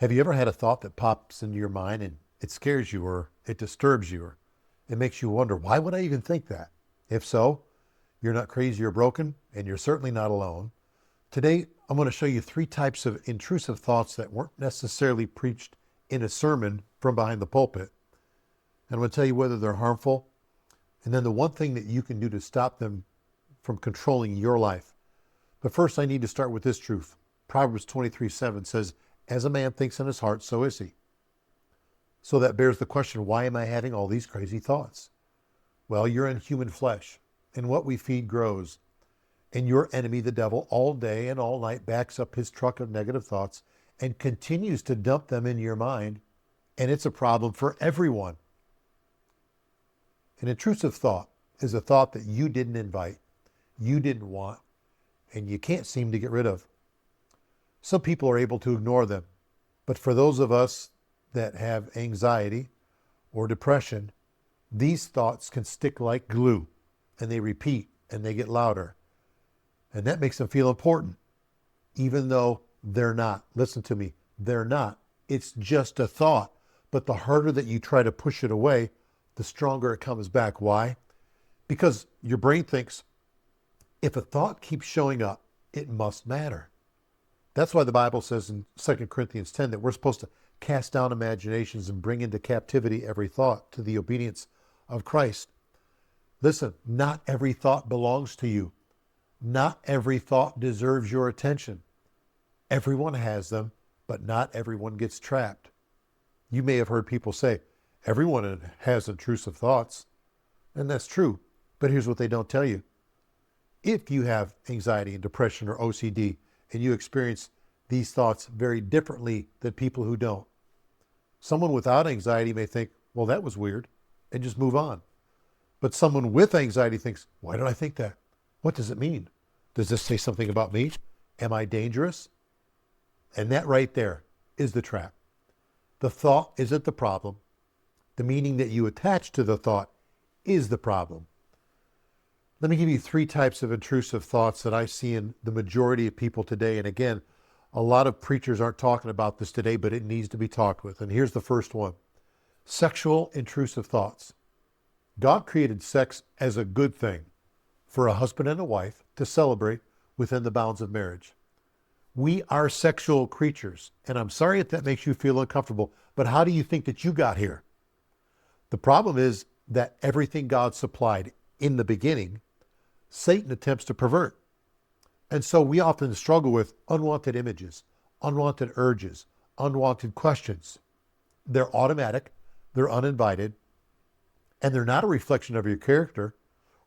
Have you ever had a thought that pops into your mind and it scares you or it disturbs you or it makes you wonder, why would I even think that? If so, you're not crazy or broken, and you're certainly not alone. Today, I'm going to show you 3 types of intrusive thoughts that weren't necessarily preached in a sermon from behind the pulpit. And I'm going to tell you whether they're harmful, and then the one thing that you can do to stop them from controlling your life. But first, I need to start with this truth. Proverbs 23:7 says, "As a man thinks in his heart, so is he." So that bears the question, why am I having all these crazy thoughts? Well, you're in human flesh, and what we feed grows. And your enemy, the devil, all day and all night backs up his truck of negative thoughts and continues to dump them in your mind, and it's a problem for everyone. An intrusive thought is a thought that you didn't invite, you didn't want, and you can't seem to get rid of. Some people are able to ignore them, but for those of us that have anxiety or depression, these thoughts can stick like glue, and they repeat and they get louder. And that makes them feel important, even though they're not. Listen to me, they're not. It's just a thought. But the harder that you try to push it away, the stronger it comes back. Why? Because your brain thinks, if a thought keeps showing up, it must matter. That's why the Bible says in 2 Corinthians 10 that we're supposed to cast down imaginations and bring into captivity every thought to the obedience of Christ. Listen, not every thought belongs to you. Not every thought deserves your attention. Everyone has them, but not everyone gets trapped. You may have heard people say, everyone has intrusive thoughts. And that's true, but here's what they don't tell you. If you have anxiety and depression or OCD, and you experience these thoughts very differently than people who don't, someone without anxiety may think, well, that was weird, and just move on. But someone with anxiety thinks, why did I think that? What does it mean? Does this say something about me? Am I dangerous? And that right there is the trap. The thought isn't the problem. The meaning that you attach to the thought is the problem. Let me give you 3 types of intrusive thoughts that I see in the majority of people today. And again, a lot of preachers aren't talking about this today, but it needs to be talked with. And here's the first one. Sexual intrusive thoughts. God created sex as a good thing for a husband and a wife to celebrate within the bounds of marriage. We are sexual creatures, and I'm sorry if that makes you feel uncomfortable, but how do you think that you got here? The problem is that everything God supplied in the beginning, Satan attempts to pervert. And so we often struggle with unwanted images, unwanted urges, unwanted questions. They're automatic, they're uninvited, and they're not a reflection of your character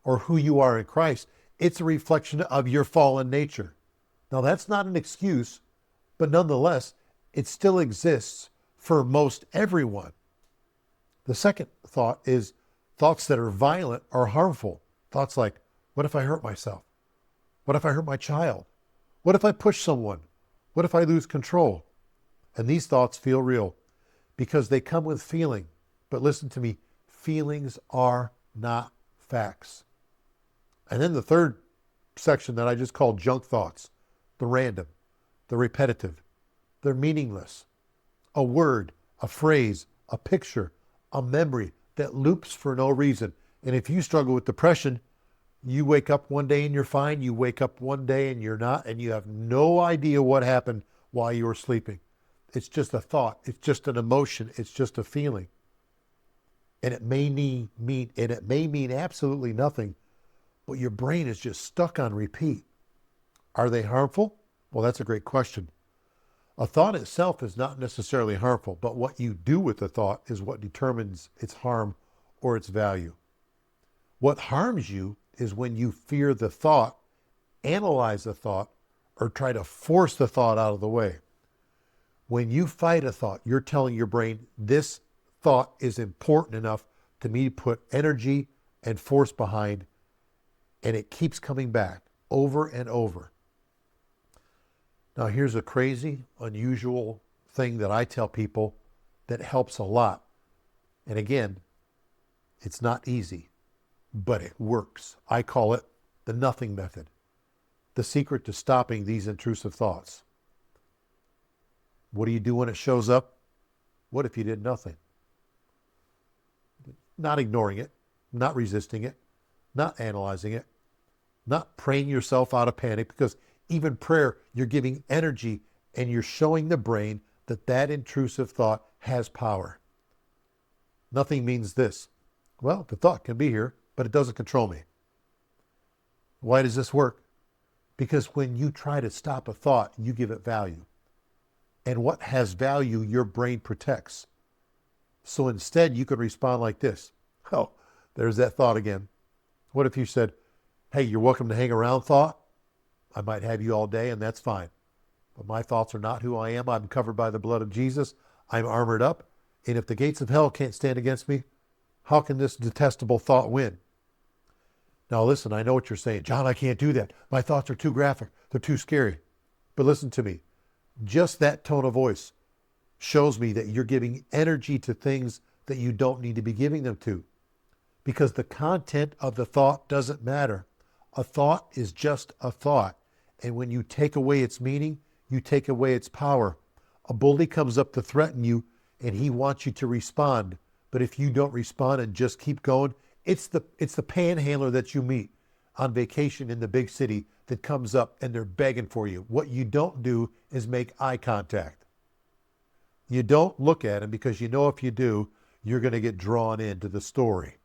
or who you are in Christ. It's a reflection of your fallen nature. Now, that's not an excuse, but nonetheless, it still exists for most everyone. The second thought is thoughts that are violent or harmful. Thoughts like, what if I hurt myself? What if I hurt my child? What if I push someone? What if I lose control? And these thoughts feel real because they come with feeling. But listen to me, feelings are not facts. And then the third section that I just call junk thoughts, the random, the repetitive, they're meaningless. A word, a phrase, a picture, a memory that loops for no reason. And if you struggle with depression, you wake up one day and you're fine. You wake up one day and you're not, and you have no idea what happened while you were sleeping. It's just a thought. It's just an emotion. It's just a feeling. And it may mean absolutely nothing, but your brain is just stuck on repeat. Are they harmful? Well, that's a great question. A thought itself is not necessarily harmful, but what you do with the thought is what determines its harm or its value. What harms you is when you fear the thought, analyze the thought, or try to force the thought out of the way. When you fight a thought, you're telling your brain, this thought is important enough to me to put energy and force behind, and it keeps coming back over and over. Now, here's a crazy, unusual thing that I tell people that helps a lot. And again, it's not easy, but it works. I call it the nothing method. The secret to stopping these intrusive thoughts. What do you do when it shows up? What if you did nothing? Not ignoring it, not resisting it, not analyzing it, not praying yourself out of panic, because even prayer, you're giving energy and you're showing the brain that that intrusive thought has power. Nothing means this. Well, the thought can be here, but it doesn't control me. Why does this work? Because when you try to stop a thought, you give it value. And what has value, your brain protects. So instead, you could respond like this. Oh, there's that thought again. What if you said, hey, you're welcome to hang around, thought? I might have you all day, and that's fine. But my thoughts are not who I am. I'm covered by the blood of Jesus. I'm armored up. And if the gates of hell can't stand against me, how can this detestable thought win? Now listen, I know what you're saying. John, I can't do that. My thoughts are too graphic. They're too scary. But listen to me. Just that tone of voice shows me that you're giving energy to things that you don't need to be giving them to. Because the content of the thought doesn't matter. A thought is just a thought. And when you take away its meaning, you take away its power. A bully comes up to threaten you, and he wants you to respond. But if you don't respond and just keep going, it's the panhandler that you meet on vacation in the big city that comes up and they're begging for you. What you don't do is make eye contact. You don't look at him, because you know if you do, you're going to get drawn into the story.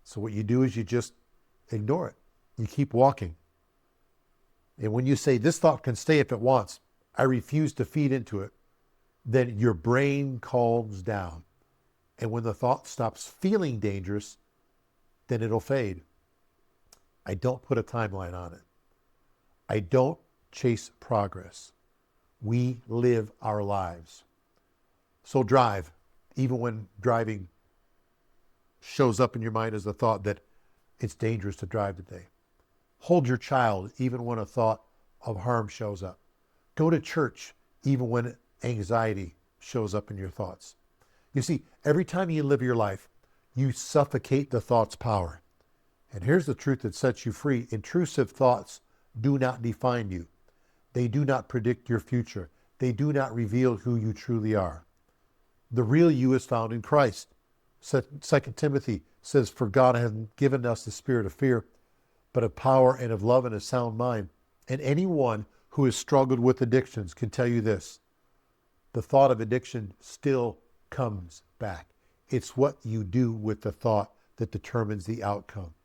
So what you do is you just ignore it. You keep walking. And when you say, this thought can stay if it wants, I refuse to feed into it, then your brain calms down. And when the thought stops feeling dangerous, then it'll fade. I don't put a timeline on it. I don't chase progress. We live our lives. So drive, even when driving shows up in your mind as a thought that it's dangerous to drive today. Hold your child even when a thought of harm shows up. Go to church even when anxiety shows up in your thoughts. You see, every time you live your life, you suffocate the thought's power. And here's the truth that sets you free. Intrusive thoughts do not define you. They do not predict your future. They do not reveal who you truly are. The real you is found in Christ. 2 Timothy says, for God hasn't given us the spirit of fear, but of power and of love and a sound mind. And anyone who has struggled with addictions can tell you this. The thought of addiction still comes back. It's what you do with the thought that determines the outcome.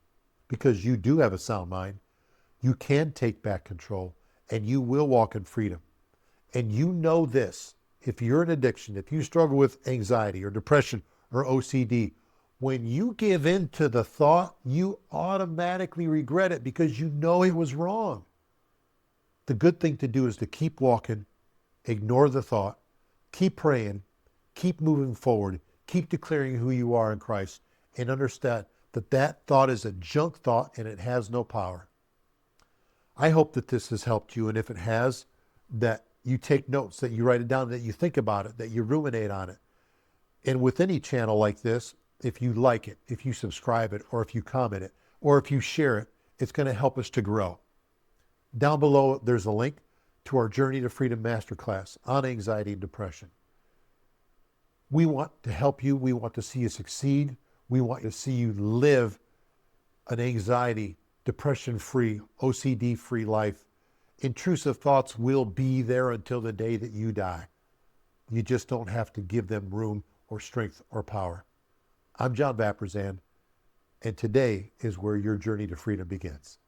Because you do have a sound mind, you can take back control, and you will walk in freedom. And you know this, if you're in addiction, if you struggle with anxiety or depression or OCD, when you give in to the thought, you automatically regret it because you know it was wrong. The good thing to do is to keep walking, ignore the thought, keep praying, keep moving forward, keep declaring who you are in Christ, and understand that that thought is a junk thought and it has no power. I hope that this has helped you, and if it has, that you take notes, that you write it down, that you think about it, that you ruminate on it. And with any channel like this, if you like it, if you subscribe it, or if you comment it, or if you share it, it's going to help us to grow. Down below, there's a link to our Journey to Freedom Masterclass on anxiety and depression. We want to help you. We want to see you succeed. We want to see you live an anxiety, depression-free, OCD-free life. Intrusive thoughts will be there until the day that you die. You just don't have to give them room or strength or power. I'm John Vaprezsan, and today is where your journey to freedom begins.